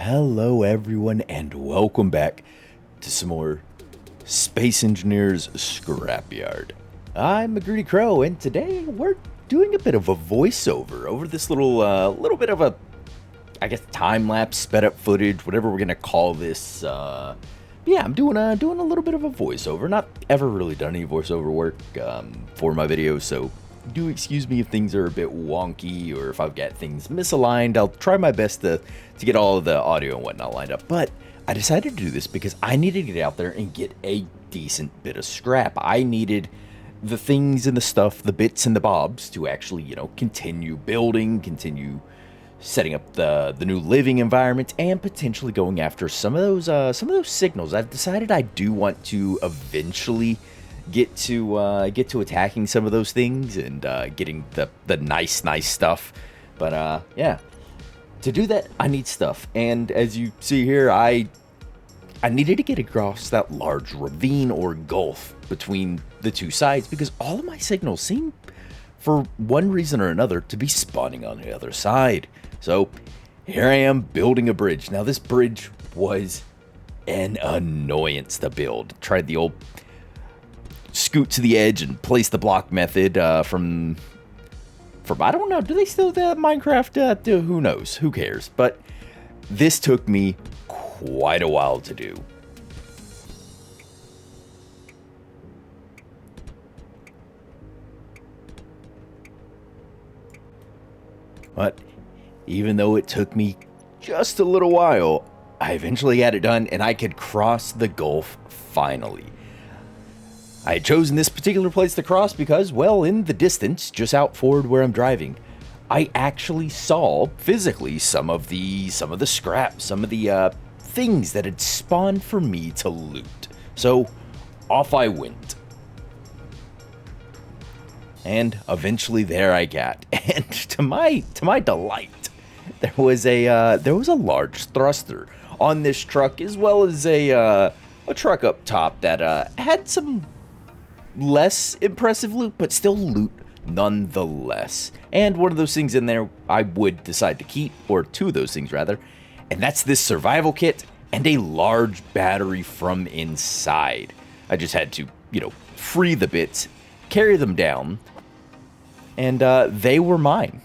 Hello everyone and welcome back to some more Space Engineers Scrapyard. I'm McGreedy Crow and today we're doing a bit of a voiceover over this little bit of a, I guess, time-lapse sped up footage, whatever we're gonna call this. Yeah, I'm doing a little bit of a voiceover. Not ever really done any voiceover work for my videos, so do excuse me if things are a bit wonky or if I've got things misaligned. I'll try my best to get all of the audio and whatnot lined up. But I decided to do this because I needed to get out there and get a decent bit of scrap. I needed the things and the stuff, the bits and the bobs to actually, continue building, continue setting up the new living environment, and potentially going after some of those signals. I've decided I do want to eventually get to attacking some of those things and getting the nice stuff. But yeah, to do that I need stuff, and as you see here, I needed to get across that large ravine or gulf between the two sides because all of my signals seem, for one reason or another, to be spawning on the other side. So here I am building a bridge. Now this bridge was an annoyance to build. Tried the old scoot to the edge and place the block method from I don't know, do they still do that in Minecraft? Who knows, who cares? But this took me quite a while to do. But even though it took me just a little while, I eventually had it done and I could cross the gulf finally. I had chosen this particular place to cross because, well, in the distance, just out forward where I'm driving, I actually saw physically some of the scrap, some of the things that had spawned for me to loot. So off I went. And eventually there I got. And to my delight, there was a large thruster on this truck, as well as a truck up top that had some less impressive loot, but still loot nonetheless. And one of those things in there I would decide to keep, or two of those things rather, and that's this survival kit and a large battery from inside. I just had to, free the bits, carry them down, and they were mine.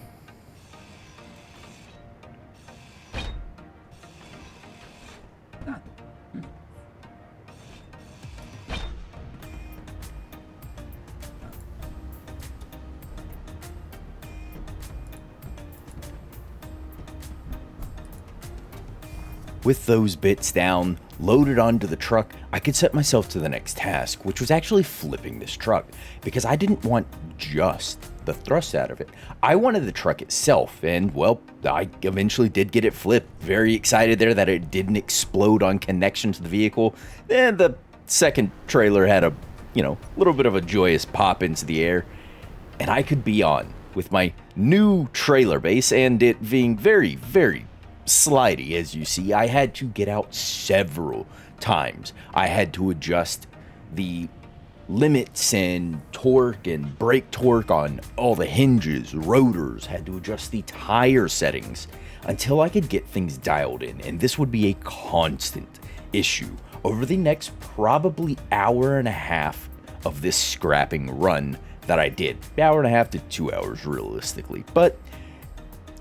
With those bits down, loaded onto the truck, I could set myself to the next task, which was actually flipping this truck, because I didn't want just the thrust out of it. I wanted the truck itself, and, well, I eventually did get it flipped. Very excited there that it didn't explode on connection to the vehicle. Then the second trailer had a, little bit of a joyous pop into the air, and I could be on with my new trailer base, and it being very, very slidey. As you see, I had to get out several times. I had to adjust the limits and torque and brake torque on all the hinges, rotors, had to adjust the tire settings until I could get things dialed in, and this would be a constant issue over the next probably hour and a half of this scrapping run that I did. Hour and a half to 2 hours realistically, but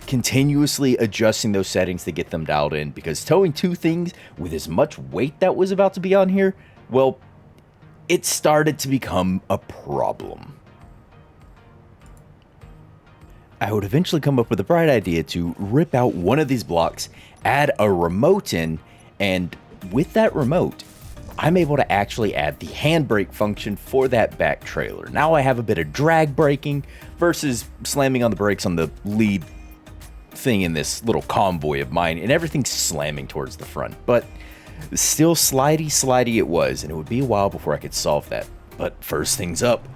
continuously adjusting those settings to get them dialed in, because towing two things with as much weight that was about to be on here, well, it started to become a problem. I would eventually come up with a bright idea to rip out one of these blocks, add a remote in, and with that remote, I'm able to actually add the handbrake function for that back trailer. Now I have a bit of drag braking versus slamming on the brakes on the lead thing in this little convoy of mine, and everything's slamming towards the front. But still slidey it was, and it would be a while before I could solve that. But first things up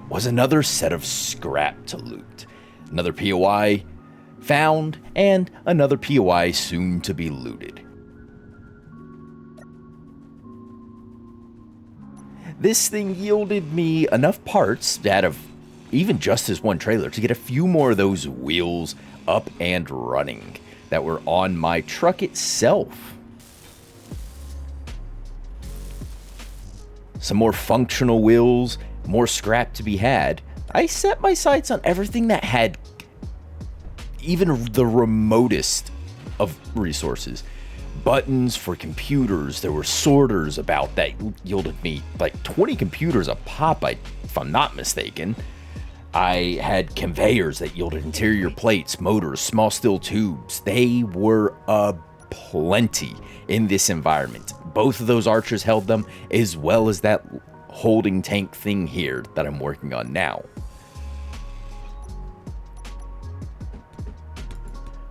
was another set of scrap to loot. Another POI found, and another POI soon to be looted. This thing yielded me enough parts out of even just this one trailer to get a few more of those wheels up and running. that were on my truck itself. Some more functional wheels, more scrap to be had. I set my sights on everything that had even the remotest of resources. Buttons for computers. There were sorters about that yielded me like 20 computers a pop, if I'm not mistaken. I had conveyors that yielded interior plates, motors, small steel tubes. They were plenty in this environment. Both of those archers held them, as well as that holding tank thing here that I'm working on now.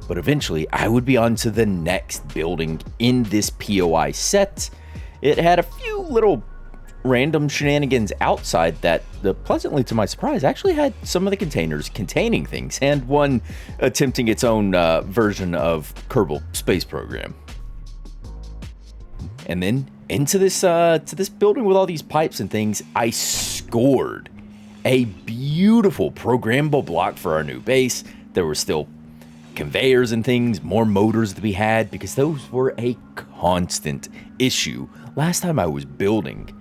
But eventually, I would be on to the next building in this POI set. It had a few little random shenanigans outside that, pleasantly to my surprise, actually had some of the containers containing things, and one attempting its own version of Kerbal Space Program. And then into this to this building with all these pipes and things, I scored a beautiful programmable block for our new base. There were still conveyors and things, more motors to be had, because those were a constant issue last time I was building.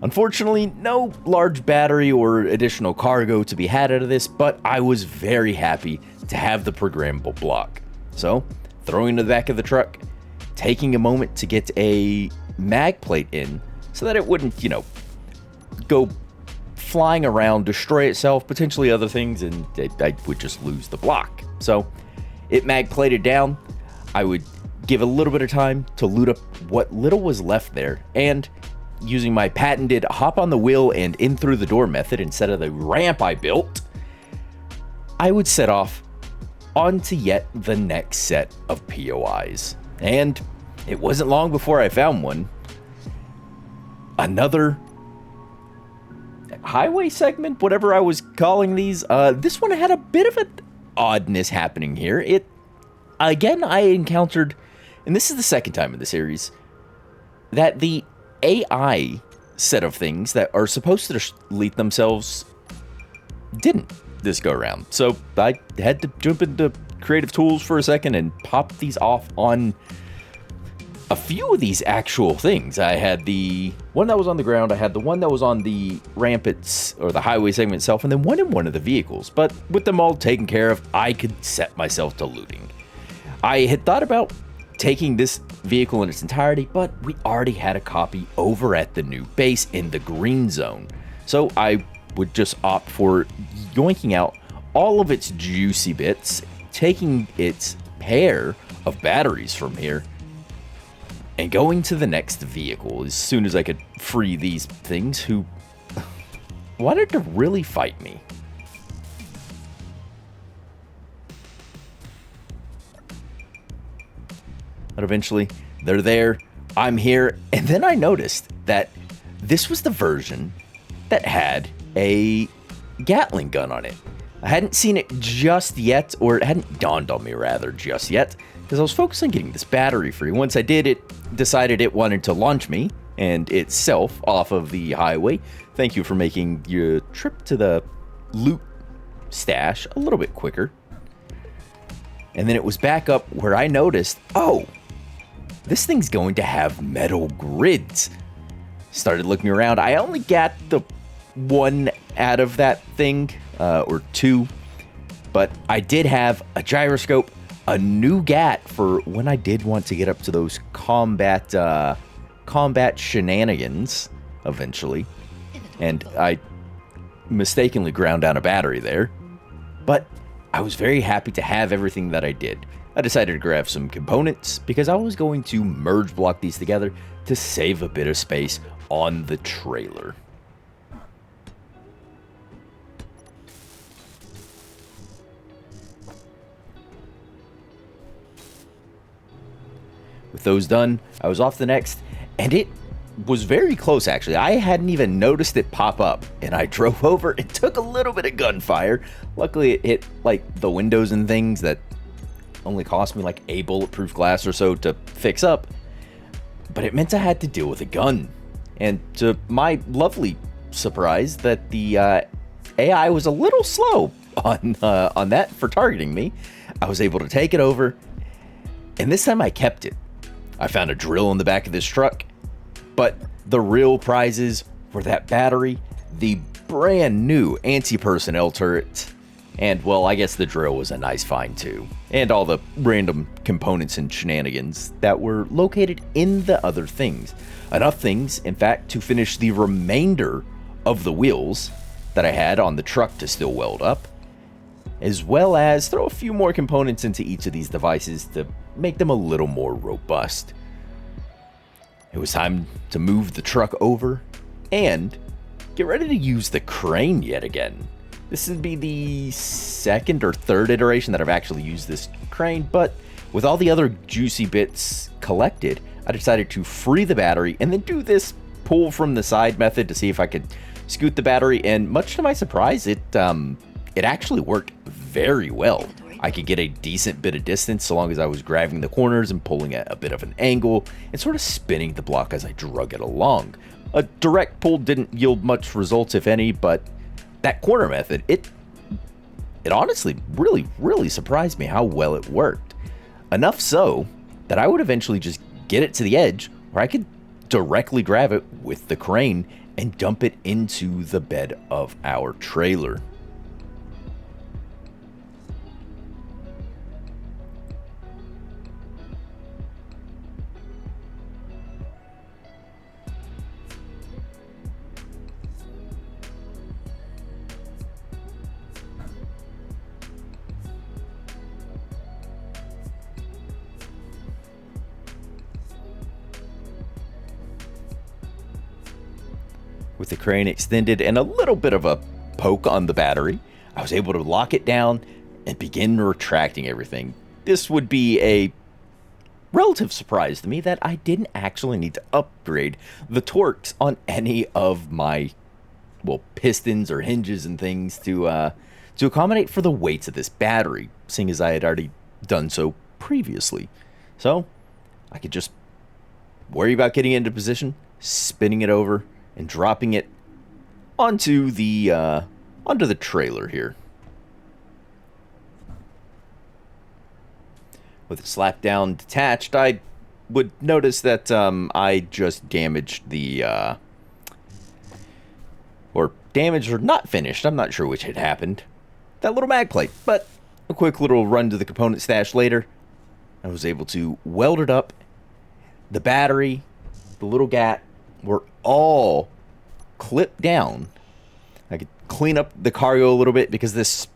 Unfortunately, no large battery or additional cargo to be had out of this, but I was very happy to have the programmable block. So, throwing it to the back of the truck, taking a moment to get a mag plate in so that it wouldn't, go flying around, destroy itself, potentially other things, and I would just lose the block. So, it mag plated down. I would give a little bit of time to loot up what little was left there, and using my patented hop on the wheel and in through the door method instead of the ramp I built, I would set off onto yet the next set of POIs. And it wasn't long before I found one. Another highway segment, whatever I was calling these. This one had a bit of an oddness happening here. I encountered, and this is the second time in the series, that the AI set of things that are supposed to delete themselves didn't this go around. So I had to jump into creative tools for a second and pop these off on a few of these actual things. I had the one that was on the ground, I had the one that was on the ramp or the highway segment itself, and then one in one of the vehicles. But with them all taken care of, I could set myself to looting. I had thought about taking this vehicle in its entirety, but we already had a copy over at the new base in the green zone. So I would just opt for yoinking out all of its juicy bits, taking its pair of batteries from here, and going to the next vehicle as soon as I could free these things who wanted to really fight me. But eventually, they're there, I'm here, and then I noticed that this was the version that had a Gatling gun on it. I hadn't seen it just yet, or it hadn't dawned on me rather just yet, because I was focused on getting this battery free. Once I did, it decided it wanted to launch me and itself off of the highway. Thank you for making your trip to the loot stash a little bit quicker. And then it was back up where I noticed, oh, this thing's going to have metal grids. Started looking around. I only got the one out of that thing, or two, but I did have a gyroscope, a new GAT for when I did want to get up to those combat shenanigans eventually, and I mistakenly ground down a battery there, but I was very happy to have everything that I did. I decided to grab some components because I was going to merge block these together to save a bit of space on the trailer. With those done, I was off the next, and it was very close actually. I hadn't even noticed it pop up, and I drove over. It took a little bit of gunfire. Luckily, it hit like the windows and things that only cost me like a bulletproof glass or so to fix up, but it meant I had to deal with a gun. And to my lovely surprise, that the AI was a little slow on that for targeting me. I was able to take it over And this time I kept it. I found a drill in the back of this truck, but the real prizes were that battery, the brand new anti-personnel turret, and, well, I guess the drill was a nice find too, and all the random components and shenanigans that were located in the other things. Enough things, in fact, to finish the remainder of the wheels that I had on the truck to still weld up, as well as throw a few more components into each of these devices to make them a little more robust. It was time to move the truck over and get ready to use the crane yet again. This would be the second or third iteration that I've actually used this crane, but with all the other juicy bits collected, I decided to free the battery and then do this pull from the side method to see if I could scoot the battery, and much to my surprise, it actually worked very well. I could get a decent bit of distance so long as I was grabbing the corners and pulling at a bit of an angle and sort of spinning the block as I drug it along. A direct pull didn't yield much results, if any, but that corner method, it honestly really surprised me how well it worked. Enough so that I would eventually just get it to the edge where I could directly grab it with the crane and dump it into the bed of our trailer. With the crane extended and a little bit of a poke on the battery, I was able to lock it down and begin retracting everything. This would be a relative surprise to me that I didn't actually need to upgrade the torques on any of my, well, pistons or hinges and things to accommodate for the weights of this battery, seeing as I had already done so previously. So I could just worry about getting into position, spinning it over, and dropping it onto the trailer here. With it slapped down detached, I would notice that I just damaged the or damaged or not finished, I'm not sure which had happened, that little mag plate. But a quick little run to the component stash later, I was able to weld it up. The battery, the little gat, were all clipped down. I could clean up the cargo a little bit because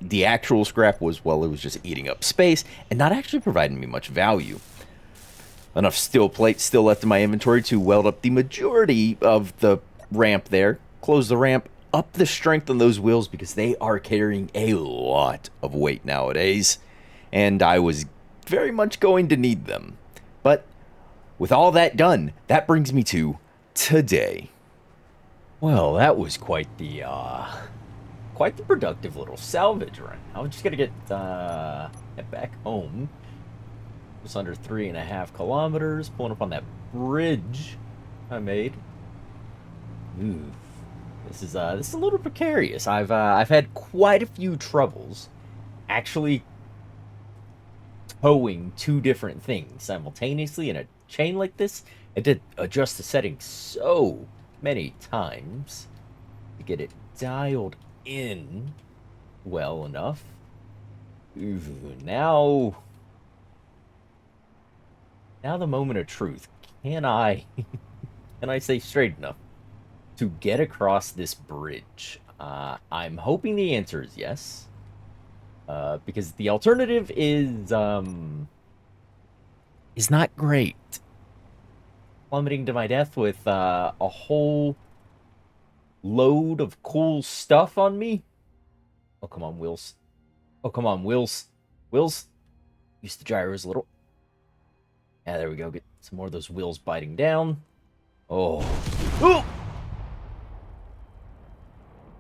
the actual scrap was, well, it was just eating up space and not actually providing me much value. Enough steel plates still left in my inventory to weld up the majority of the ramp there, close the ramp, up the strength on those wheels because they are carrying a lot of weight nowadays, and I was very much going to need them. But with all that done, that brings me to today. Well, that was quite the productive little salvage run. I was just gonna get back home. Just under 3.5 kilometers, pulling up on that bridge I made. Ooh, this is a little precarious. I've had quite a few troubles actually towing two different things simultaneously in a chain like this. I did adjust the settings so many times to get it dialed in well enough. Ooh, now the moment of truth. Can I say straight enough to get across this bridge? I'm hoping the answer is yes. Because the alternative is not great. Plummeting to my death with a whole load of cool stuff on me. Oh, come on, wheels. Oh, come on, wheels. Wheels. Use the gyros a little. Yeah, there we go. Get some more of those wheels biting down. Oh. Ooh!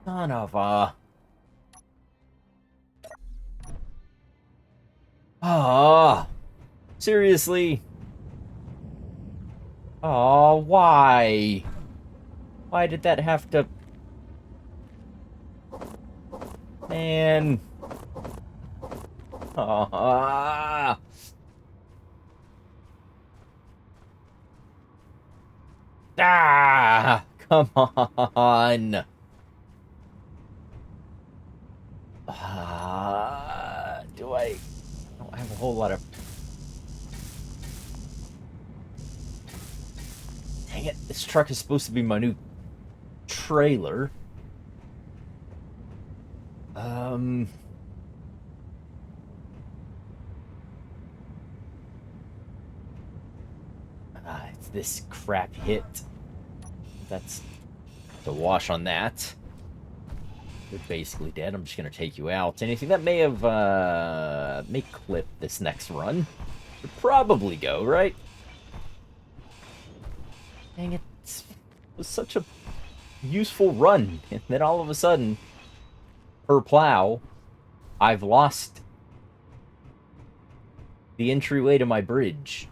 Son of a... Ah. Seriously? Oh, why? Why did that have to... Man. Ah. Ah, come on. Do I don't have a whole lot of... Dang it, this truck is supposed to be my new trailer. Um... It's this crap hit. That's the wash on that. You're basically dead. I'm just gonna take you out. Anything that may have may clip this next run should probably go, right? Dang it. It was such a useful run. And then all of a sudden, per plow, I've lost the entryway to my bridge.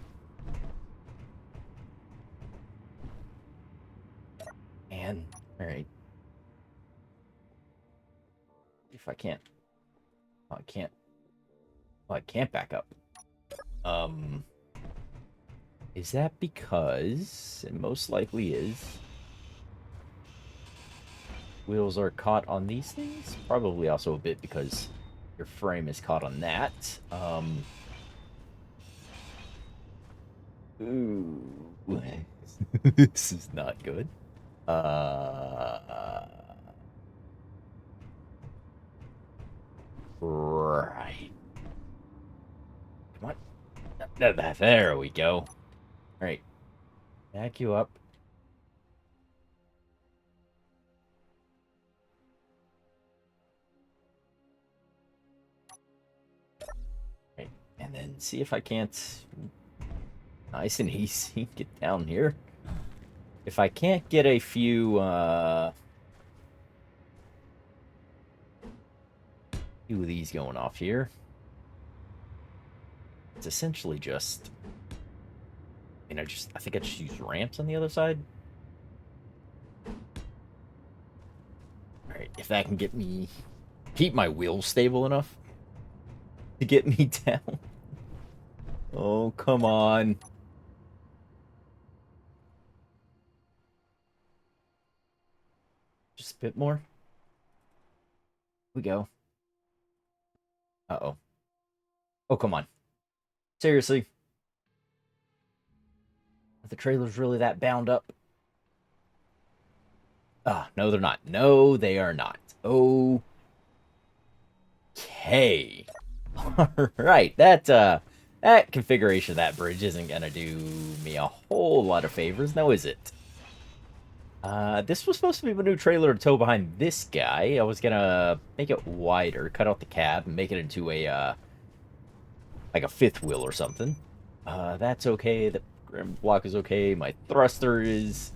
And, alright. If I can't... Oh, I can't... Oh, I can't back up. Is that because... It most likely is... Wheels are caught on these things? Probably also a bit because your frame is caught on that. Ooh. This is not good. Right. Come on. There we go. All right. Back you up. Right. And then see if I can't... Nice and easy. Get down here. If I can't get a few of these going off here, it's essentially just... I think I just use ramps on the other side. Alright, if that can get me... Keep my wheels stable enough to get me down. Oh, come on. Just a bit more. Here we go. Uh-oh. Oh, come on. Seriously? Are the trailers really that bound up? No, they're not. No, they are not. Okay. Alright, that configuration of that bridge isn't gonna do me a whole lot of favors, now is it? This was supposed to be my new trailer to tow behind this guy. I was gonna make it wider, cut out the cab, and make it into a, like a fifth wheel or something. That's okay. The grim block is okay. My thruster is...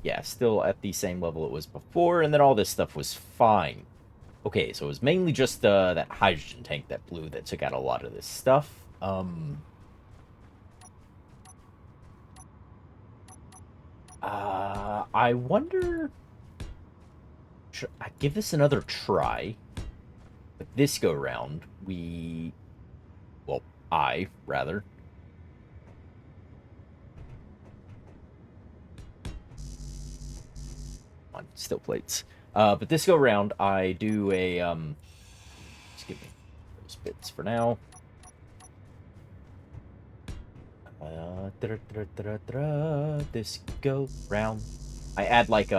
Yeah, still at the same level it was before, and then all this stuff was fine. Okay, so it was mainly just that hydrogen tank that blew that took out a lot of this stuff. I wonder... Should I give this another try? But this go round, we... Well, rather. On still plates. But this go round, I do a, just give me those bits for now. This go round. I add, like,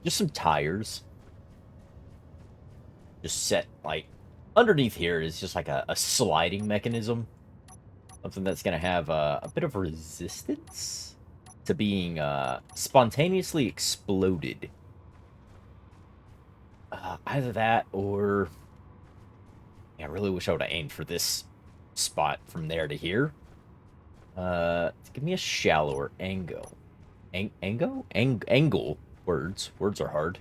just some tires. Just set, like, underneath here is just like a sliding mechanism. Something that's going to have a bit of resistance to being spontaneously exploded. Either that or... Yeah, I really wish I would have aimed for this spot from there to here. Give me a shallower angle. Angle? Words are hard.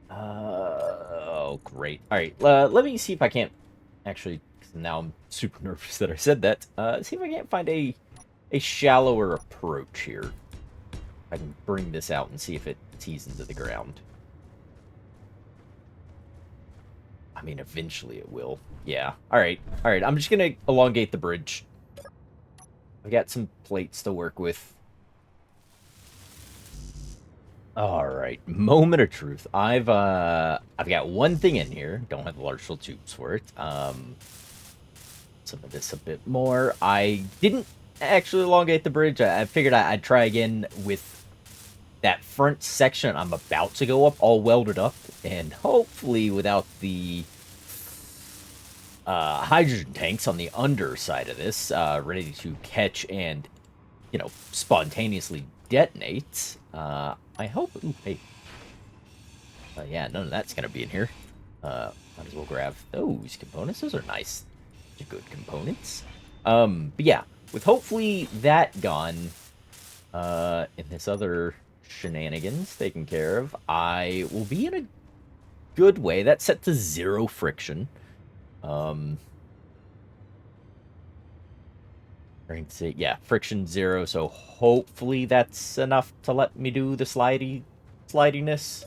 Oh, great. Alright, let me see if I can't... Actually, now I'm super nervous that I said that. See if I can't find a shallower approach here. I can bring this out and see if it tees into the ground. I mean, eventually it will. Yeah. Alright. Alright, I'm just gonna elongate the bridge. I've got some plates to work with. All right, moment of truth. I've got one thing in here. Don't have the large full tubes for it. Some of this a bit more. I didn't actually elongate the bridge. I figured I'd try again with that front section I'm about to go up, all welded up, and hopefully without the hydrogen tanks on the underside of this, ready to catch and, spontaneously detonate. I hope. Ooh, hey. Yeah, none of that's gonna be in here. Might as well grab those components. Those are nice, good components. But yeah, with hopefully that gone, and this other shenanigans taken care of, I will be in a good way. That's set to 0 friction. Trying to say, yeah, friction 0. So hopefully that's enough to let me do the slidiness.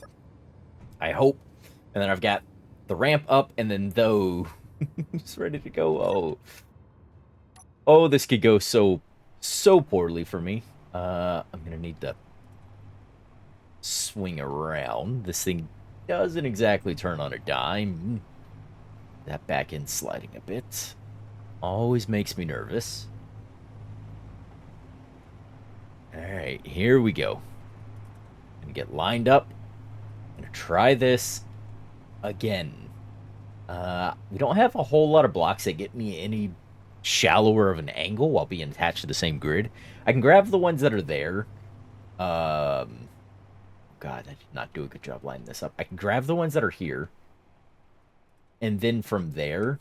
I hope. And then I've got the ramp up, and then those ready to go. Oh, this could go so poorly for me. I'm gonna need to swing around. This thing doesn't exactly turn on a dime. That back end sliding a bit always makes me nervous. All right, here we go. Gonna get lined up. Gonna try this again. We don't have a whole lot of blocks that get me any shallower of an angle while being attached to the same grid. I can grab the ones that are there. God, I did not do a good job lining this up. I can grab the ones that are here. And then from there...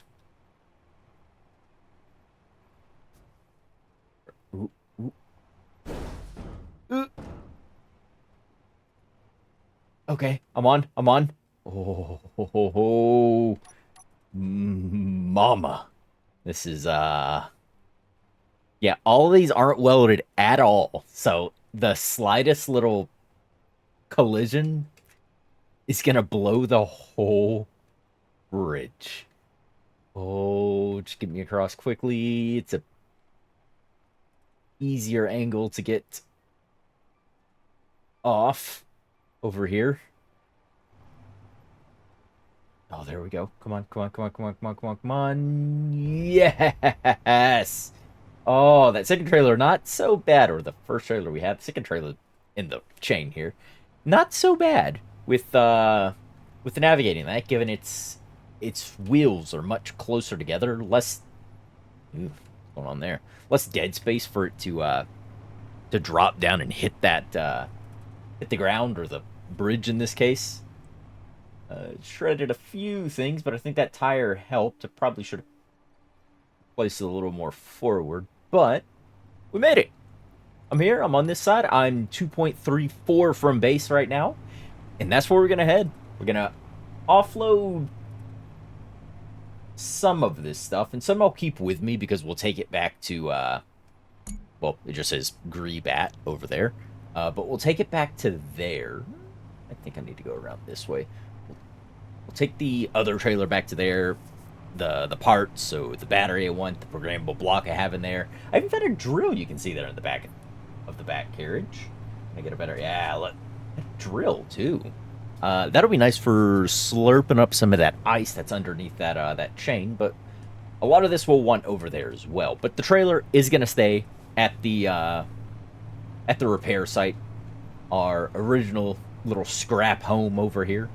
Ooh, ooh. Okay, I'm on. Oh, mama. This is, yeah, all of these aren't welded at all. So the slightest little collision is gonna blow the whole bridge. Oh, just get me across quickly. It's a easier angle to get off over here. Oh, there we go. Come on. Yes! Oh, that second trailer, not so bad. Or the first trailer we had. The second trailer in the chain here. Not so bad with the navigating that, given its wheels are much closer together. Less... Ooh, what's going on there? Less dead space for it to drop down and hit that, hit the ground, or the bridge in this case. Shredded a few things, but I think that tire helped. I probably should have placed it a little more forward, but we made it. I'm here. I'm on this side. I'm 2.34 from base right now, and that's where we're going to head. We're going to offload some of this stuff, and some I'll keep with me because we'll take it back to, well, it just says Greebat over there, but we'll take it back to there. I think I need to go around this way. We'll take the other trailer back to there, the parts, so the battery I want, the programmable block I have in there. I even found a drill you can see there in the back of the back carriage. Can I get a better, yeah, look, a drill too. That'll be nice for slurping up some of that ice that's underneath that chain, but a lot of this we'll want over there as well. But the trailer is going to stay at the repair site, our original little scrap home over here,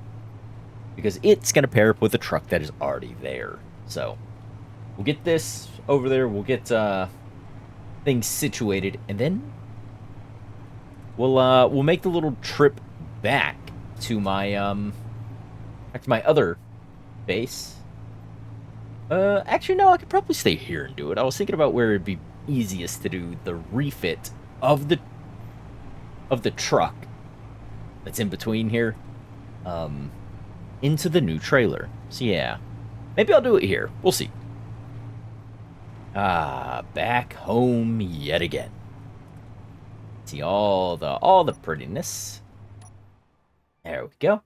because it's going to pair up with a truck that is already there. So we'll get this over there, we'll get things situated, and then we'll make the little trip back to my other base. Actually, no, I could probably stay here and do it. I was thinking about where it'd be easiest to do the refit of the truck that's in between here, into the new trailer. So yeah, maybe I'll do it here. We'll see. Back home yet again. See all the prettiness. There we go. All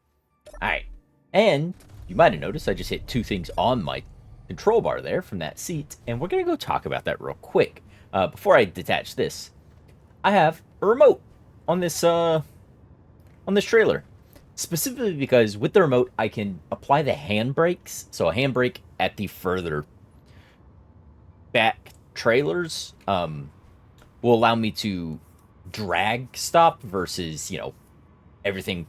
right, and you might have noticed I just hit 2 things on my control bar there from that seat, and we're gonna go talk about that real quick. Before I detach this, I have a remote on this on this trailer. Specifically because with the remote, I can apply the handbrakes. So a handbrake at the further back trailers will allow me to drag stop versus, everything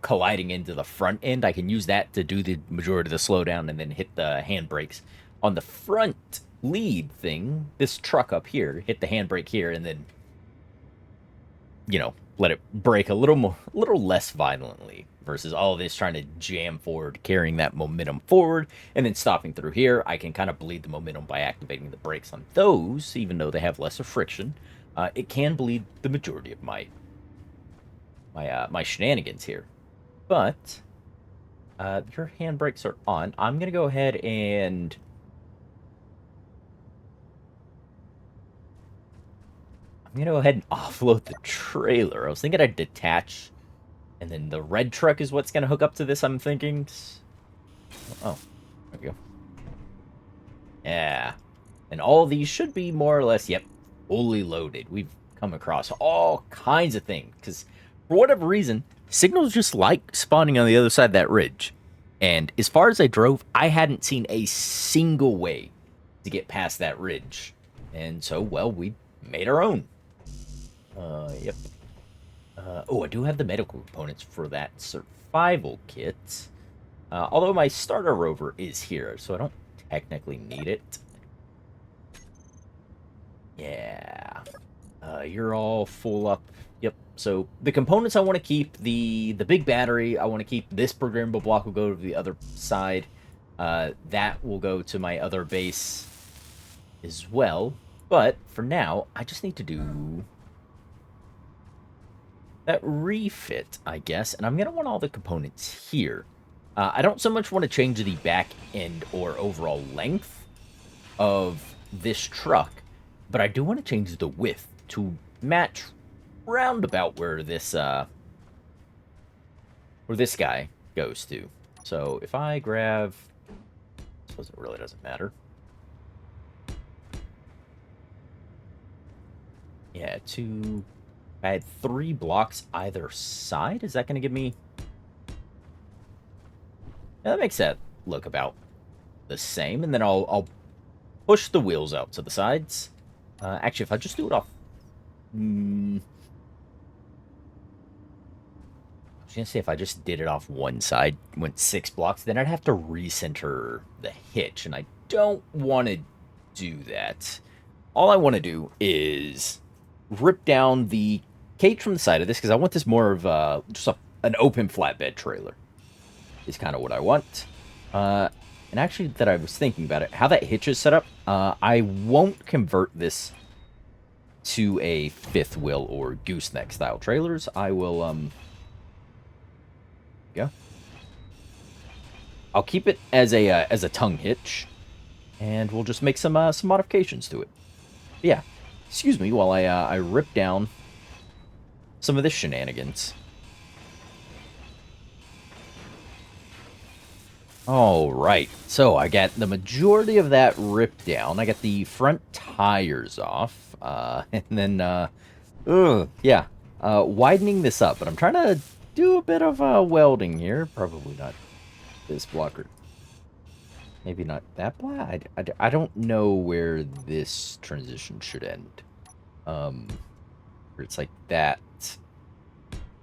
colliding into the front end. I can use that to do the majority of the slowdown and then hit the handbrakes on the front lead thing. This truck up here, hit the handbrake here, and then let it brake a little less violently versus all of this trying to jam forward, carrying that momentum forward, and then stopping through here. I can kind of bleed the momentum by activating the brakes on those, even though they have lesser friction. It can bleed the majority of my shenanigans here. But your handbrakes are on. I'm gonna go ahead and offload the trailer. I was thinking I'd detach, and then the red truck is what's gonna hook up to this. I'm thinking. Oh, there we go. Yeah, and all these should be more or less, yep, fully loaded. We've come across all kinds of things because for whatever reason, signals just like spawning on the other side of that ridge. And as far as I drove, I hadn't seen a single way to get past that ridge. And so, well, we made our own. Yep. Oh, I do have the medical components for that survival kit. Although my starter rover is here, so I don't technically need it. Yeah. You're all full up. Yep. So the components I want to keep, the big battery, I want to keep. This programmable block will go to the other side. That will go to my other base as well. But for now, I just need to do that refit, I guess. And I'm going to want all the components here. I don't so much want to change the back end or overall length of this truck, but I do want to change the width to match roundabout where this guy goes to. So if I grab, I suppose it really doesn't matter. Yeah, I had 3 blocks either side. Is that going to give me? Yeah, that makes that look about the same. And then I'll push the wheels out to the sides. Actually, if I just do it off... I was going to say if I just did it off one side, went 6 blocks, then I'd have to recenter the hitch. And I don't want to do that. All I want to do is rip down the cage from the side of this, because I want this more of an open flatbed trailer. Is kind of what I want. And actually, that I was thinking about it, how that hitch is set up, I won't convert this to a fifth wheel or gooseneck style trailers. I will, yeah. I'll keep it as a tongue hitch, and we'll just make some modifications to it. But yeah, excuse me while I rip down some of this shenanigans. Alright, so I got the majority of that ripped down. I got the front tires off, and then, yeah, widening this up. But I'm trying to do a bit of welding here. Probably not this blocker. Maybe not that block. I don't know where this transition should end. Where it's like that.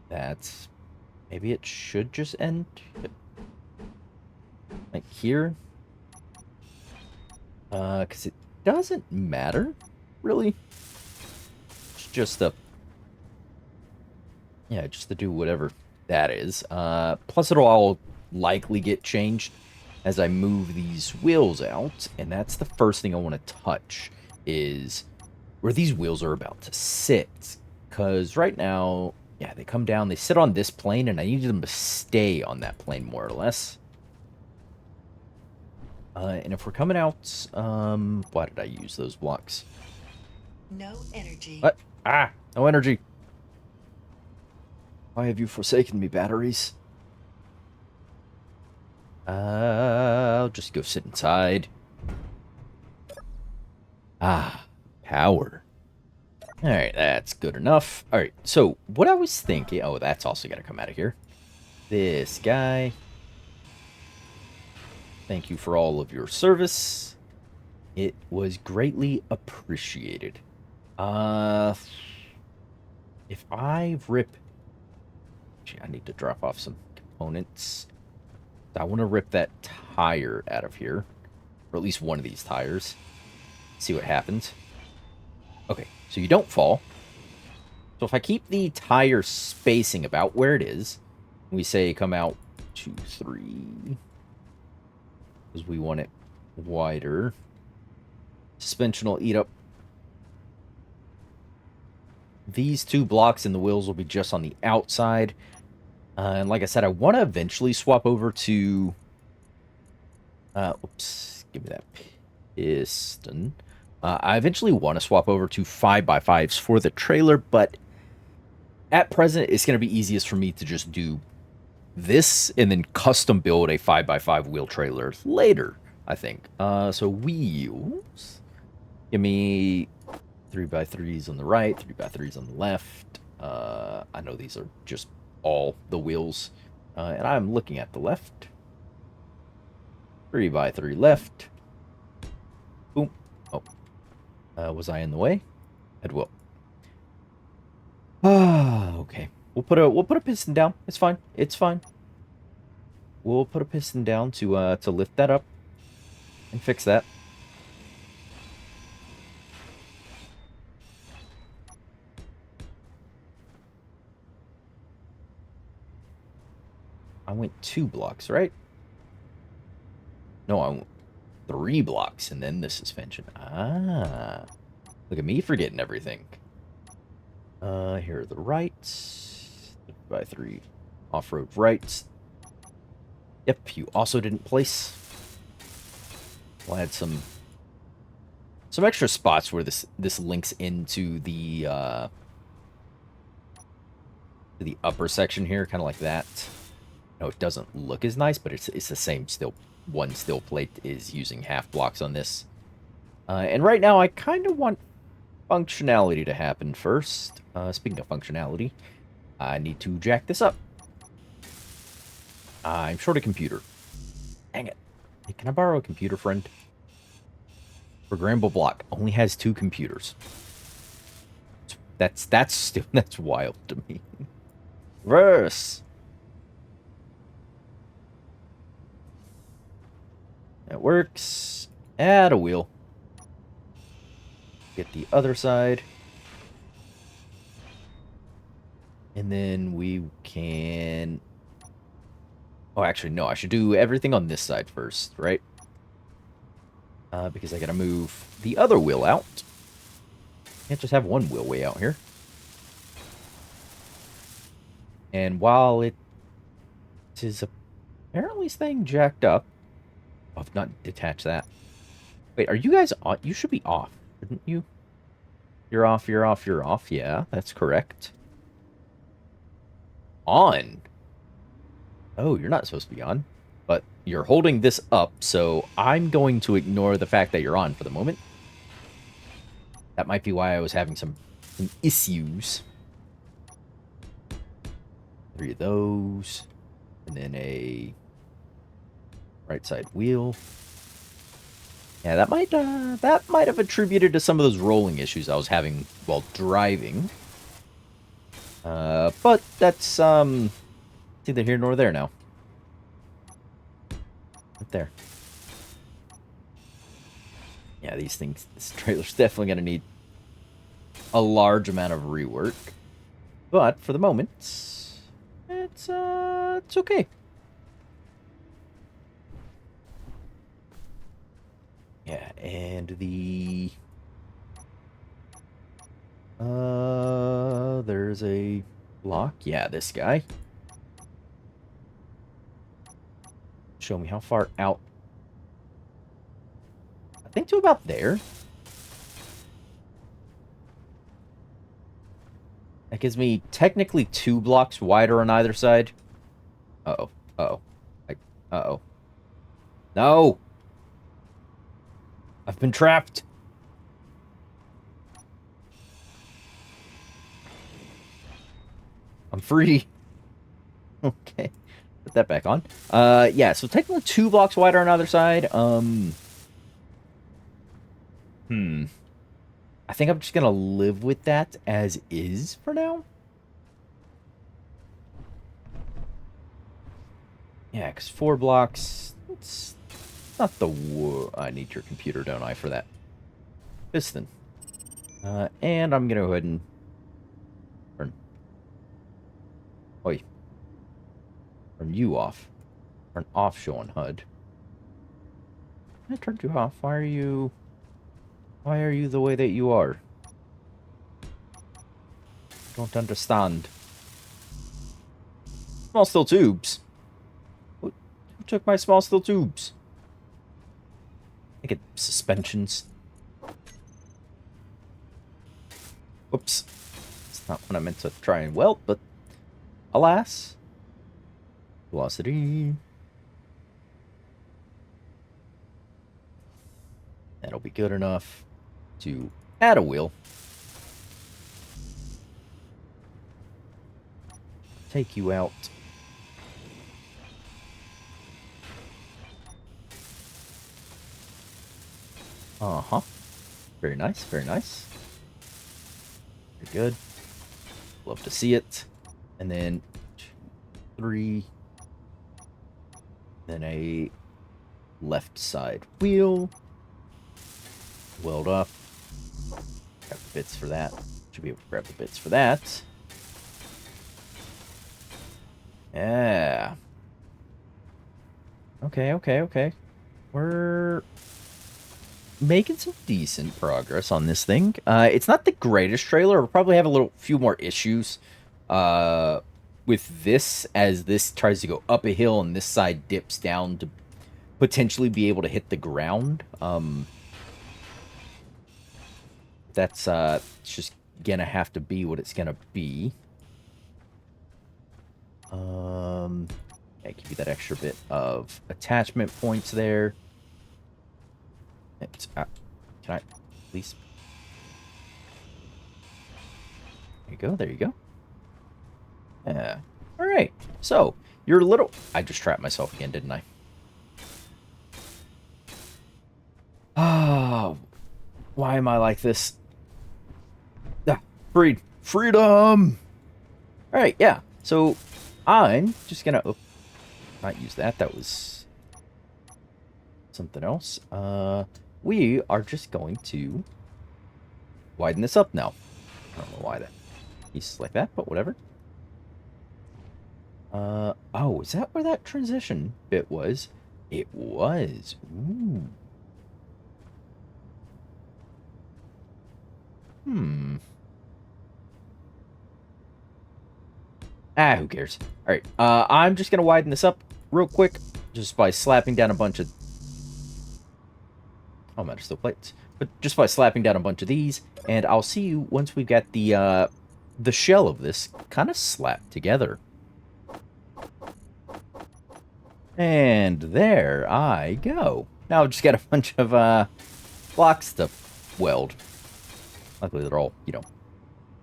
That's... Maybe it should just end... Like here. Because it doesn't matter, really. It's just yeah, just to do whatever that is. Plus it'll all likely get changed as I move these wheels out. And that's the first thing I want to touch, is where these wheels are about to sit. Because right now, yeah, they come down, they sit on this plane, and I need them to stay on that plane more or less. And if we're coming out, why did I use those blocks? No energy. What? Ah, no energy. Why have you forsaken me, batteries? I'll just go sit inside. Ah, power. All right, that's good enough. All right, so what I was thinking... Oh, that's also got to come out of here. This guy. Thank you for all of your service. It was greatly appreciated. If I rip... Actually, I need to drop off some components. I want to rip that tire out of here. Or at least one of these tires. See what happens. Okay, so you don't fall. So if I keep the tire spacing about where it is, we say come out 2, 3, because we want it wider. Suspension will eat up these 2 blocks, and the wheels will be just on the outside. And like I said, I want to eventually swap over to... oops, give me that piston. I eventually want to swap over to 5x5s for the trailer, but at present, it's going to be easiest for me to just do this and then custom build a 5x5 wheel trailer later, I think. So wheels. Give me 3x3s on the right, 3x3s on the left. I know these are just all the wheels. And I'm looking at the left. 3x3 left. Boom. Oh. Was I in the way? It will. Okay. We'll put a piston down. It's fine. It's fine. We'll put a piston down to lift that up and fix that. I went 2 blocks, right? No, I went 3 blocks, and then the suspension. Ah. Look at me forgetting everything. Here are the rights. 3x3 off-road rights. Yep, you also didn't place. We'll add some extra spots where this links into the upper section here, kind of like that. No, it doesn't look as nice, but it's the same still. One steel plate is using half blocks on this. And right now, I kind of want functionality to happen first. Speaking of functionality, I need to jack this up. I'm short a computer. Dang it. Hey, can I borrow a computer, friend? Programmable block only has 2 computers. That's wild to me. Reverse. That works. Add a wheel. Get the other side. And then we can... Oh, actually, no. I should do everything on this side first, right? Because I gotta move the other wheel out. Can't just have one wheel way out here. And while it is apparently staying jacked up... Oh, I've not detached that. Wait, are you guys on? You should be off, shouldn't you? You're off, you're off, you're off. Yeah, that's correct. On? Oh, you're not supposed to be on. But you're holding this up, so I'm going to ignore the fact that you're on for the moment. That might be why I was having some issues. 3 of those. And then a right side wheel. Yeah, that might have attributed to some of those rolling issues I was having while driving. But that's neither here nor there now. Right there. Yeah, this trailer's definitely gonna need a large amount of rework. But for the moment, it's okay. Yeah, and there's a block. Yeah, this guy. Show me how far out. I think to about there. That gives me technically 2 blocks wider on either side. Uh-oh. Uh-oh. Uh-oh. No! I've been trapped. I'm free. Okay. Put that back on. Yeah, so technically 2 blocks wider on either side. I think I'm just gonna live with that as is for now. Yeah, because 4 blocks, it's not the I need your computer, don't I, for that. Piston. And I'm gonna go ahead and turn... Oi. Turn you off. Turn off showing HUD. I turned you off. Why are you the way that you are? Don't understand. Small steel tubes. Who took my small steel tubes? I get suspensions. Whoops. That's not what I meant to try and weld, but alas. Velocity. That'll be good enough to add a wheel. Take you out. Uh-huh. Very nice, very nice. Very good. Love to see it. And then 2, 3. Then a left side wheel. Weld up. Grab the bits for that. Should be able to grab the bits for that. Yeah. Okay. We're making some decent progress on this thing. It's not the greatest trailer. We'll probably have a few more issues with this as this tries to go up a hill and this side dips down to potentially be able to hit the ground. That's it's just gonna have to be what it's gonna be. Yeah, give you that extra bit of attachment points there. Can I please? There you go. Yeah. All right. So you're a little. I just trapped myself again, didn't I? Oh, why am I like this? Ah, freedom. All right. Yeah. So I'm just gonna not use that. That was something else. We are just going to widen this up now. I don't know why that pieces like that, but whatever. Oh, is that where that transition bit was? It was. Ooh. Who cares? Alright, I'm just gonna widen this up real quick, just by slapping down a bunch of... Oh, man, still plates. But just by slapping down a bunch of these, and I'll see you once we've got the shell of this kind of slapped together. And there I go. Now I've just got a bunch of blocks to weld. Luckily they're all, you know,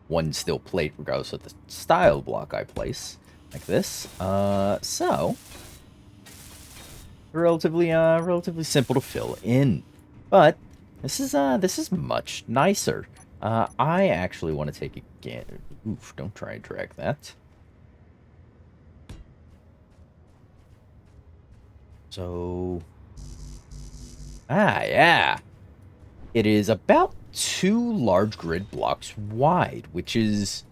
one steel plate regardless of the style block I place. Like this. So relatively simple to fill in. But this is much nicer. I actually want to take a gander. Oof, don't try and drag that. So, yeah. It is about 2 large grid blocks wide, which is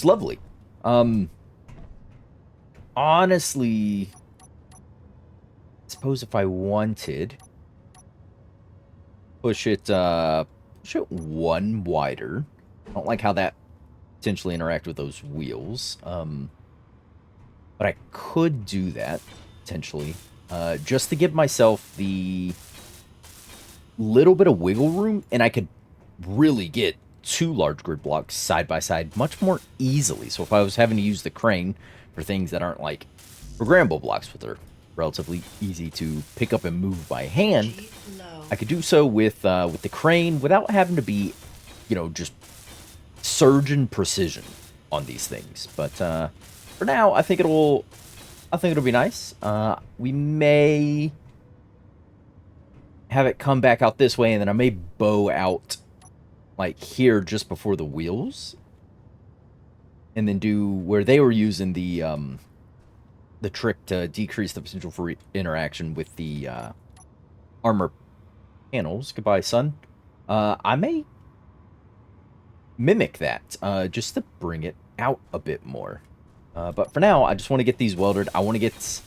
lovely. Honestly, I suppose if I wanted, push it 1 wider. I don't like how that potentially interact with those wheels. But I could do that potentially, just to give myself the little bit of wiggle room, and I could really get 2 large grid blocks side by side much more easily. So if I was having to use the crane for things that aren't like programmable blocks, but they're relatively easy to pick up and move by hand, I could do so with the crane without having to be, you know, just surgeon precision. on these things. But for now, I think it'll be nice. We may have it come back out this way, and then I may bow out like here just before the wheels, and then do where they were using the trick to decrease the potential for interaction with the armor panels. Goodbye, sun. I may mimic that just to bring it out a bit more. But for now, I just want to get these welded. I want to get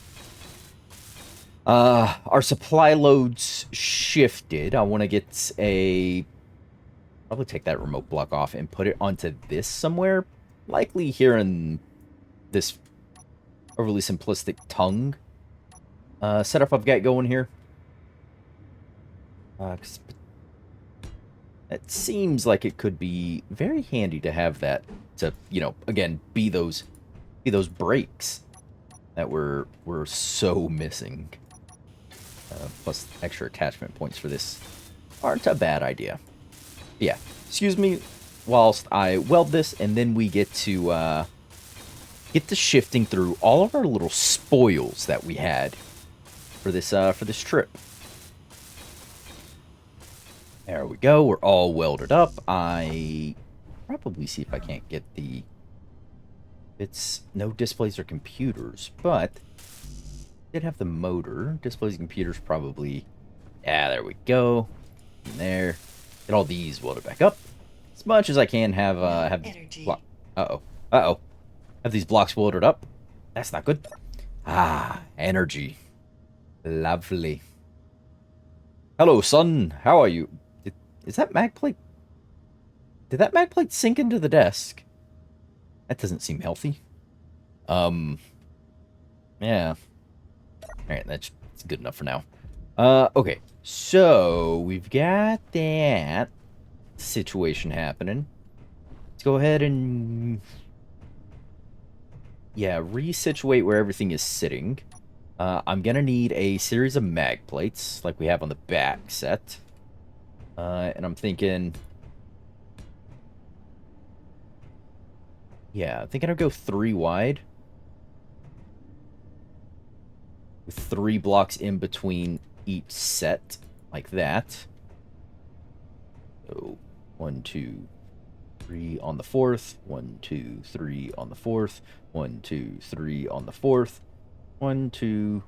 our supply loads shifted. I want to get probably take that remote block off and put it onto this somewhere. Likely here in this overly simplistic tongue setup I've got going here. 'Cause it seems like it could be very handy to have that to, you know, again, be those brakes that we're so missing. Plus extra attachment points for this aren't a bad idea. Yeah, excuse me whilst I weld this, and then we get to shifting through all of our little spoils that we had for this trip. There we go. We're all welded up. I probably see if I can't get the... It's no displays or computers, but did have the motor. Displays and computers probably... Yeah, there we go. In there. Get all these welded back up. As much as I can have energy. Uh-oh. Have these blocks welded up. That's not good. Ah, energy. Lovely. Hello, son. How are you? Is that mag plate? Did that mag plate sink into the desk? That doesn't seem healthy. Yeah. Alright, that's good enough for now. Okay. So, we've got that situation happening. Let's go ahead and... Yeah, resituate where everything is sitting. I'm gonna need a series of mag plates, like we have on the back set. And I'm thinking... Yeah, I think I'll go 3 wide. With 3 blocks in between each set, like that. So, 1, 2, 3 on the 4th. 1, 2, 3 on the 4th. 1, 2, 3 on the 4th. 1, 2,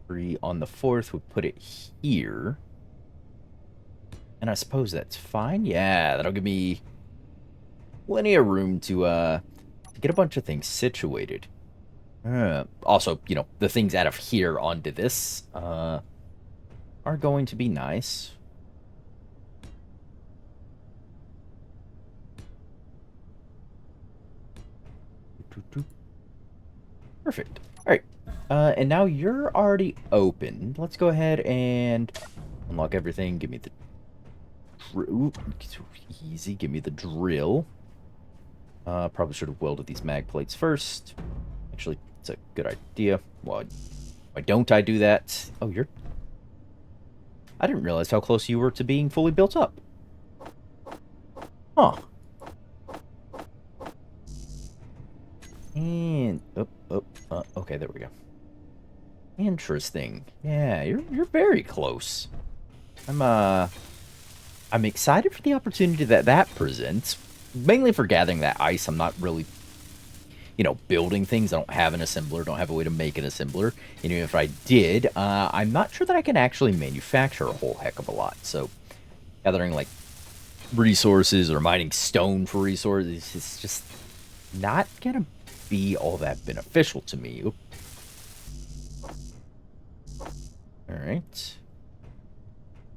3 on the 4th. We'll put it here. And I suppose that's fine. Yeah, that'll give me plenty of room to get a bunch of things situated. Also, you know, the things out of here onto this are going to be nice. Perfect. All right. And now you're already open. Let's go ahead and unlock everything. Give me the... Ooh, easy. Give me the drill. Probably should have welded these mag plates first. Actually, it's a good idea. Why don't I do that? Oh, you're... I didn't realize how close you were to being fully built up. Huh. And... okay, there we go. Interesting. Yeah, you're very close. I'm excited for the opportunity that presents. Mainly for gathering that ice. I'm not really, you know, building things. I don't have an assembler. Don't have a way to make an assembler. And even if I did, I'm not sure that I can actually manufacture a whole heck of a lot. So, gathering, like, resources or mining stone for resources is just not going to be all that beneficial to me. Oop. All right.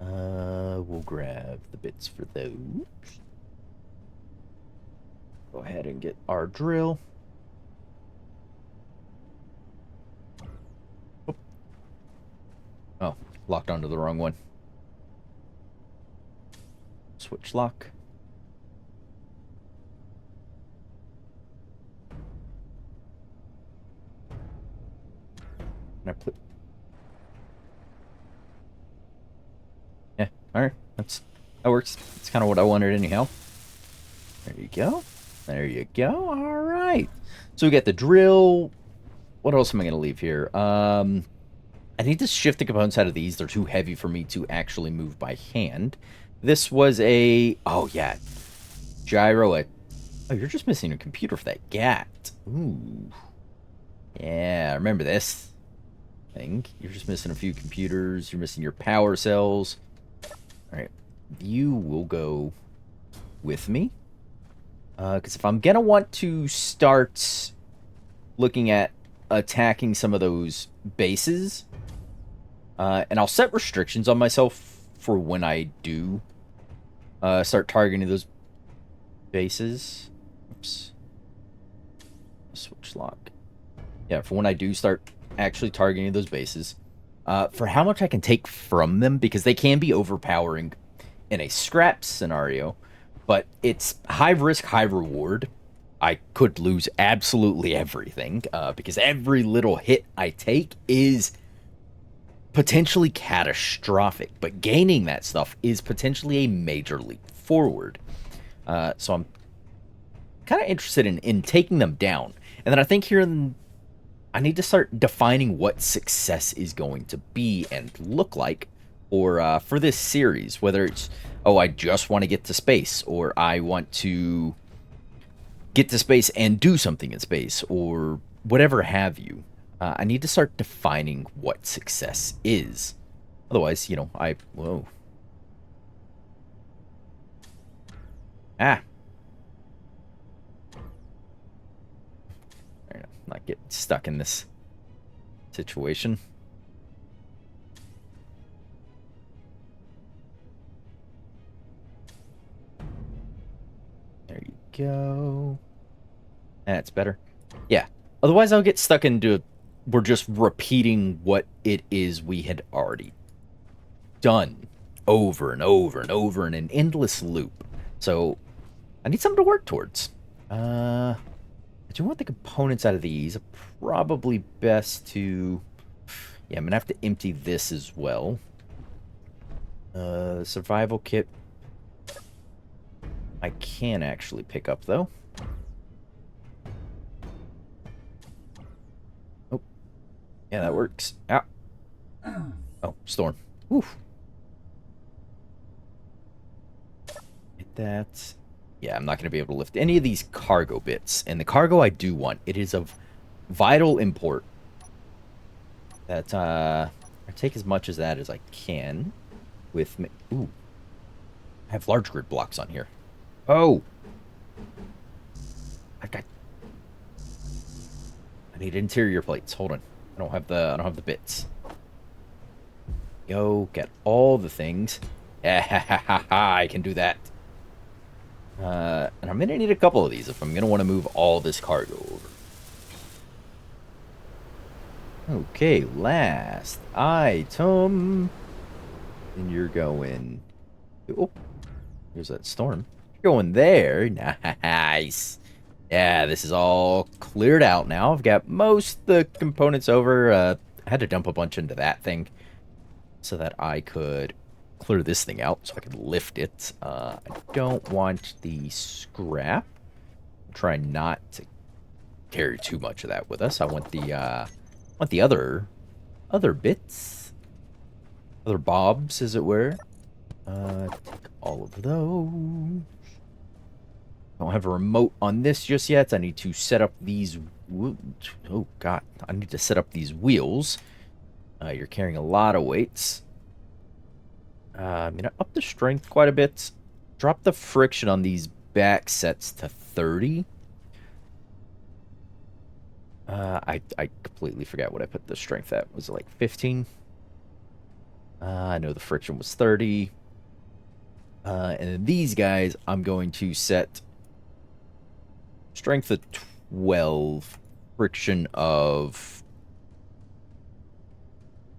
We'll grab the bits for those. Go ahead and get our drill. Oh, locked onto the wrong one. Switch lock. Can I put... Yeah, alright. That works. That's kind of what I wanted anyhow. There you go. There you go. All right. So we got the drill. What else am I going to leave here? I need to shift the components out of these. They're too heavy for me to actually move by hand. This was a... Oh, yeah. Gyro. Oh, you're just missing a computer for that GAT. Ooh. Yeah, I remember this thing. You're just missing a few computers. You're missing your power cells. All right. You will go with me. Because if I'm going to want to start looking at attacking some of those bases, and I'll set restrictions on myself for when I do start targeting those bases. Oops. Switch lock. Yeah, for when I do start actually targeting those bases. For how much I can take from them, because they can be overpowering in a scrap scenario, but it's high risk, high reward. I could lose absolutely everything, because every little hit I take is potentially catastrophic, but gaining that stuff is potentially a major leap forward. So I'm kind of interested in taking them down. And then I think I need to start defining what success is going to be and look like for this series, whether it's, oh, I just want to get to space, or I want to get to space and do something in space, or whatever have you. I need to start defining what success is. Otherwise, you know, whoa. Ah. Not get stuck in this situation. There you go. That's better. Yeah. Otherwise, I'll get stuck into... We're just repeating what it is we had already done over and over and over in an endless loop. So, I need something to work towards. I do want the components out of these. Probably best to... Yeah, I'm going to have to empty this as well. Survival kit. I can actually pick up, though. Oh. Yeah, that works. Ah. Oh, storm. Oof. Hit that. Yeah, I'm not going to be able to lift any of these cargo bits. And the cargo I do want, it is of vital import that I take as much as that as I can with me. Ooh. I have large grid blocks on here. Oh. I need interior plates. Hold on. I don't have the bits. Yo, get all the things. Yeah, I can do that. And I'm going to need a couple of these if I'm going to want to move all this cargo over. Okay, last item. And you're going... Oh, here's that storm. You're going there. Nice. Yeah, this is all cleared out now. I've got most of the components over. I had to dump a bunch into that thing so that I could clear this thing out so I could lift it. I don't want the scrap. Try not to carry too much of that with us. I want the other bits, other bobs, as it were. Take all of those. Don't have a remote on this just yet. I need to set up these. Oh God, I need to set up these wheels. You're carrying a lot of weights. I'm gonna up the strength quite a bit. Drop the friction on these back sets to 30. I completely forgot what I put the strength at. Was it like 15? I know the friction was 30. And then these guys, I'm going to set strength of 12, friction of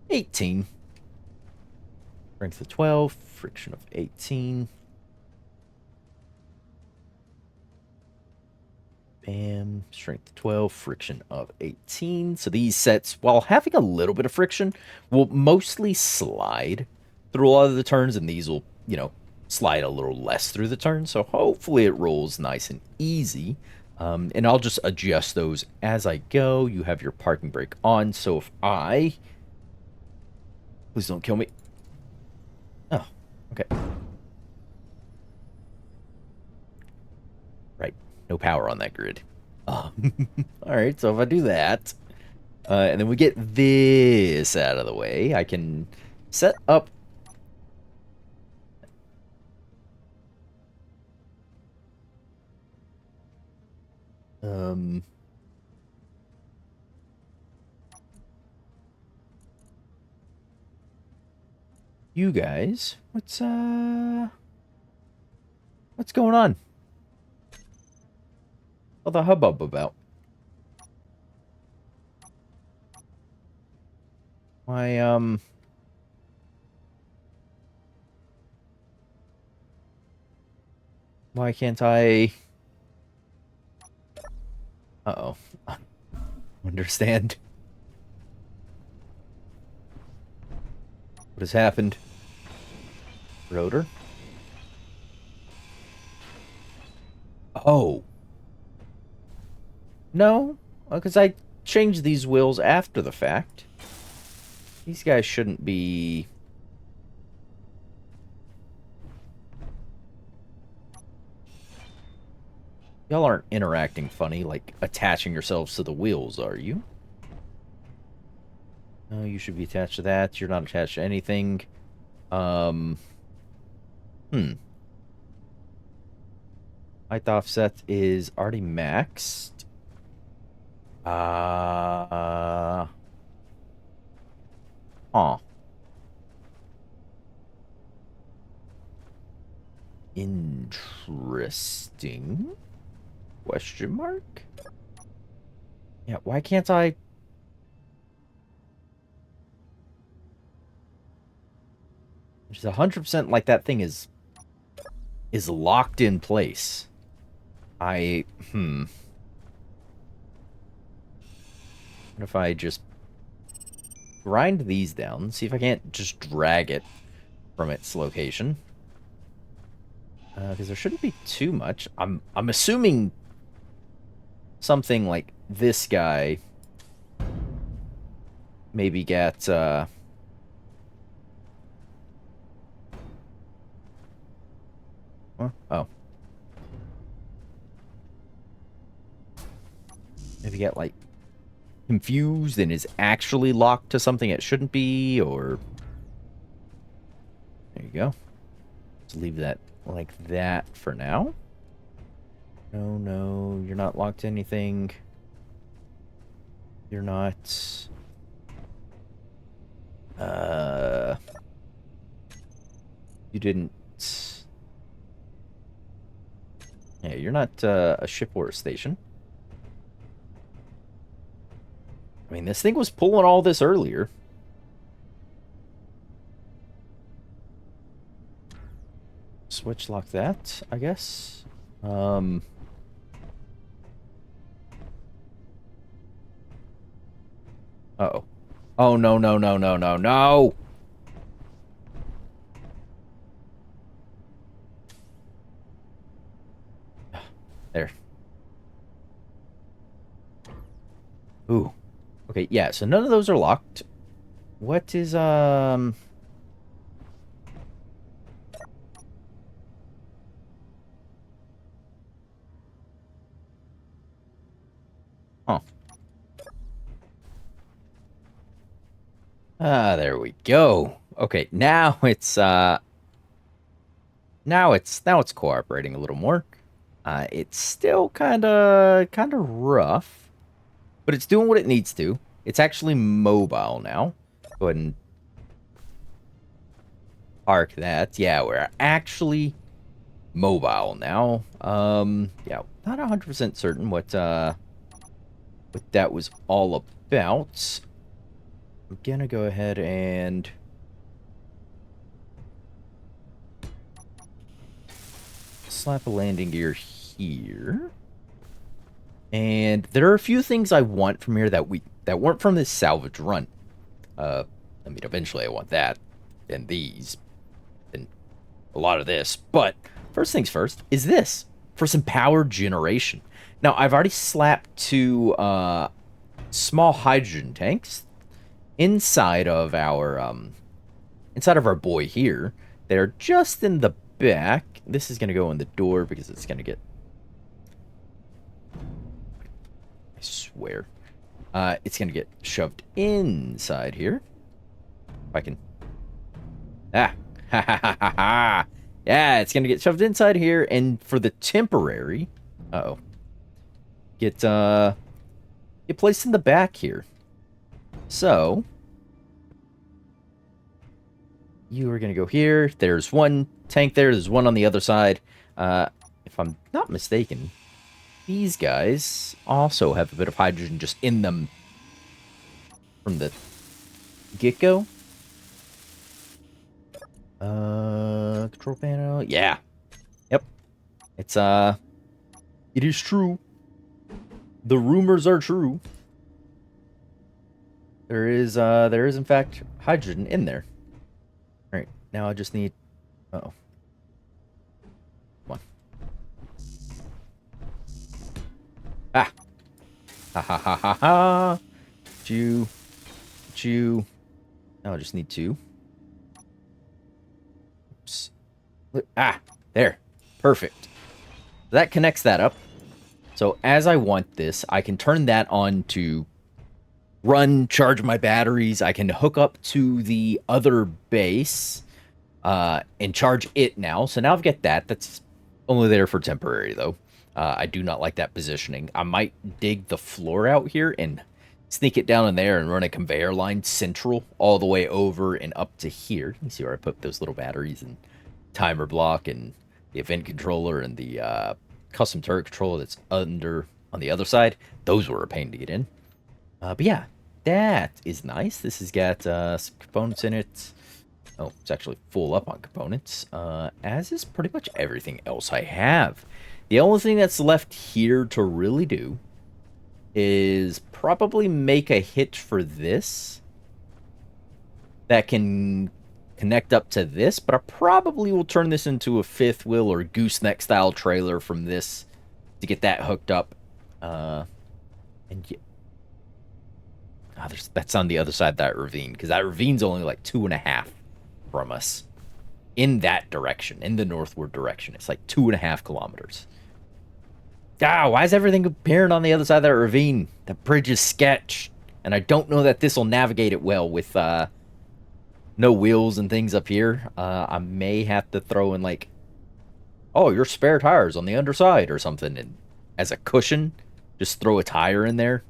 18. Strength of 12, friction of 18. Bam. Strength of 12, friction of 18. So these sets, while having a little bit of friction, will mostly slide through a lot of the turns, and these will, you know, slide a little less through the turn, so hopefully it rolls nice and easy. And I'll just adjust those as I go. You have your parking brake on, so if I... Please don't kill me. Oh, okay. Right, no power on that grid. Alright, so if I do that, and then we get this out of the way, I can set up... You guys, what's going on? All the hubbub about? Why, why can't I... Uh-oh. Understand. What has happened? Rotor? Oh. No, because I changed these wheels after the fact. These guys shouldn't be... Y'all aren't interacting funny, like attaching yourselves to the wheels, are you? No, you should be attached to that. You're not attached to anything. Height offset is already maxed. Huh. Interesting. Question mark? Yeah, why can't I... Which is 100% like that thing is locked in place. What if I just grind these down, see if I can't just drag it from its location. Because there shouldn't be too much. I'm assuming something like this guy maybe got oh. Maybe get like confused and is actually locked to something it shouldn't be, or... There you go. Let's leave that like that for now. No, no, you're not locked to anything. You're not... You didn't... Yeah, you're not a ship or a station. I mean, this thing was pulling all this earlier. Switch lock that, I guess. Uh-oh. Oh, no, no, no, no, no, no! There. Ooh. Okay, yeah, so none of those are locked. What is, Huh. Ah, there we go. Okay, now it's, now it's cooperating a little more. It's still kinda rough, but it's doing what it needs to. It's actually mobile now. Go ahead and park that. Yeah, we're actually mobile now. Yeah, not 100% certain what that was all about. I'm gonna go ahead and slap a landing gear here. And there are a few things I want from here that weren't from this salvage run. I mean, eventually I want that, and these, and a lot of this. But first things first is this for some power generation. Now, I've already slapped 2 small hydrogen tanks inside of our boy here. They're just in the back. This is going to go in the door because it's going to get... I swear. It's going to get shoved inside here. If I can... Ah! Ha ha ha ha ha! Yeah, it's going to get shoved inside here, and for the temporary... Uh-oh. Get placed in the back here. So... You are going to go here. There's one tank there. There's one on the other side. If I'm not mistaken, these guys also have a bit of hydrogen just in them from the get-go. Control panel. Yeah. Yep. It's, it is true. The rumors are true. There is in fact hydrogen in there. Alright, now I just need... Uh-oh. Come on. Ah! Ha ha ha ha ha! Chew. Chew. Now I just need 2. Oops. Look. Ah! There. Perfect. That connects that up. So as I want this, I can turn that on to run, charge my batteries. I can hook up to the other base and charge it now. So now I've got that. That's only there for temporary, though. I do not like that positioning. I might dig the floor out here and sneak it down in there and run a conveyor line central all the way over and up to here. You can see where I put those little batteries and timer block and the event controller and the custom turret controller that's under on the other side. Those were a pain to get in. But yeah, that is nice. This has got some components in it. Oh, it's actually full up on components, as is pretty much everything else I have. The only thing that's left here to really do is probably make a hitch for this that can connect up to this, but I probably will turn this into a fifth wheel or gooseneck style trailer from this to get that hooked up. And yeah, that's on the other side of that ravine, because that ravine's only like 2.5 from us in that direction, in the northward direction. It's like 2.5 kilometers. Ah, why is everything appearing on the other side of that ravine? That bridge is sketch, and I don't know that this will navigate it well with no wheels and things up here. I may have to throw in like, oh, your spare tires on the underside or something, and as a cushion, just throw a tire in there.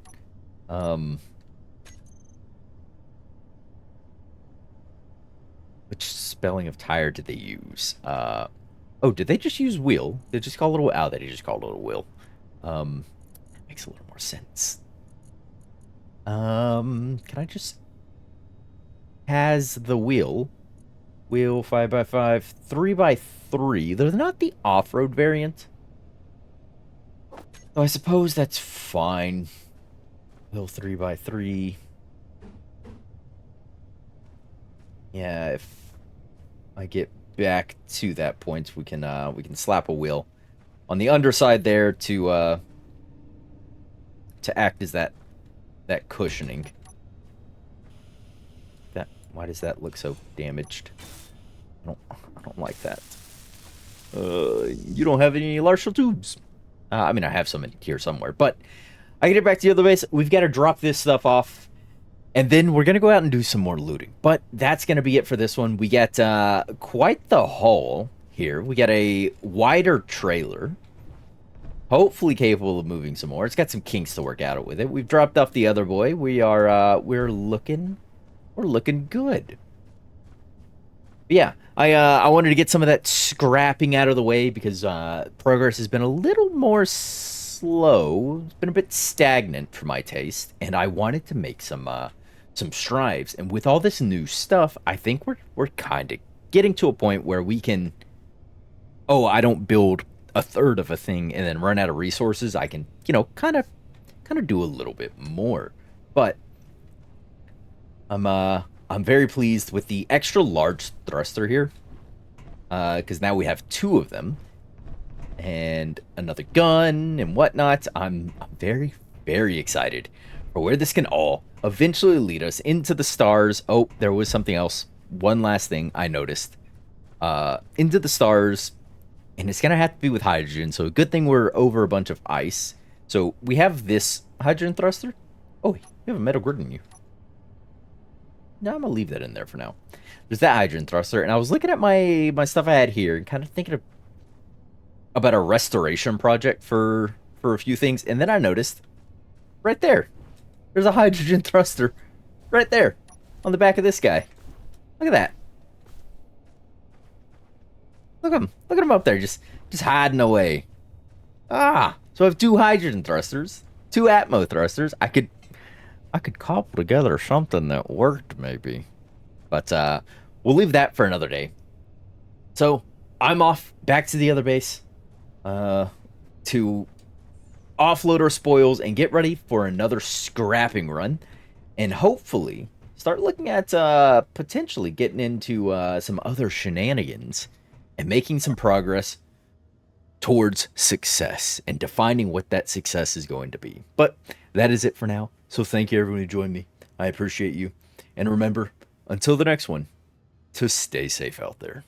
Which spelling of tire did they use? Oh, did they just use wheel? They just call it a... Oh, they just called it a wheel. Makes a little more sense. Can I just... Has the wheel 5x5, 3x3. They're not the off-road variant. So I suppose that's fine. Wheel 3x3. Yeah, if I get back to that point, we can slap a wheel on the underside there to act as that cushioning. Why does that look so damaged? I don't like that. You don't have any Larshall tubes. I mean, I have some in here somewhere, but I get it back to the other base. We've got to drop this stuff off, and then we're gonna go out and do some more looting. But that's gonna be it for this one. We got quite the haul here. We got a wider trailer, hopefully capable of moving some more. It's got some kinks to work out with it. We've dropped off the other boy. We're looking good. But yeah, I wanted to get some of that scrapping out of the way because progress has been a little more slow. It's been a bit stagnant for my taste, and I wanted to make some strides. And with all this new stuff, I think we're kind of getting to a point where we can... Oh, I don't build a third of a thing and then run out of resources. I can, kind of do a little bit more. But I'm very pleased with the extra large thruster here. because now we have 2 of them. And another gun and whatnot. I'm very, very excited for where this can all eventually lead us into the stars. Oh, there was something else. One last thing I noticed. Into the stars, and it's going to have to be with hydrogen. So a good thing we're over a bunch of ice. So we have this hydrogen thruster. Oh, you have a metal grid in you. No, I'm going to leave that in there for now. There's that hydrogen thruster, and I was looking at my stuff I had here and kind of thinking about a restoration project for a few things, and then I noticed right there's a hydrogen thruster right there on the back of this guy. Look at that. Look at him up there, just hiding away. So I have 2 hydrogen thrusters, 2 atmo thrusters. I could cobble together something that worked maybe, but we'll leave that for another day. So I'm off back to the other base to offload our spoils and get ready for another scrapping run, and hopefully start looking at potentially getting into some other shenanigans and making some progress towards success and defining what that success is going to be. But that is it for now. So thank you everyone who joined me. I appreciate you. And remember, until the next one, to stay safe out there.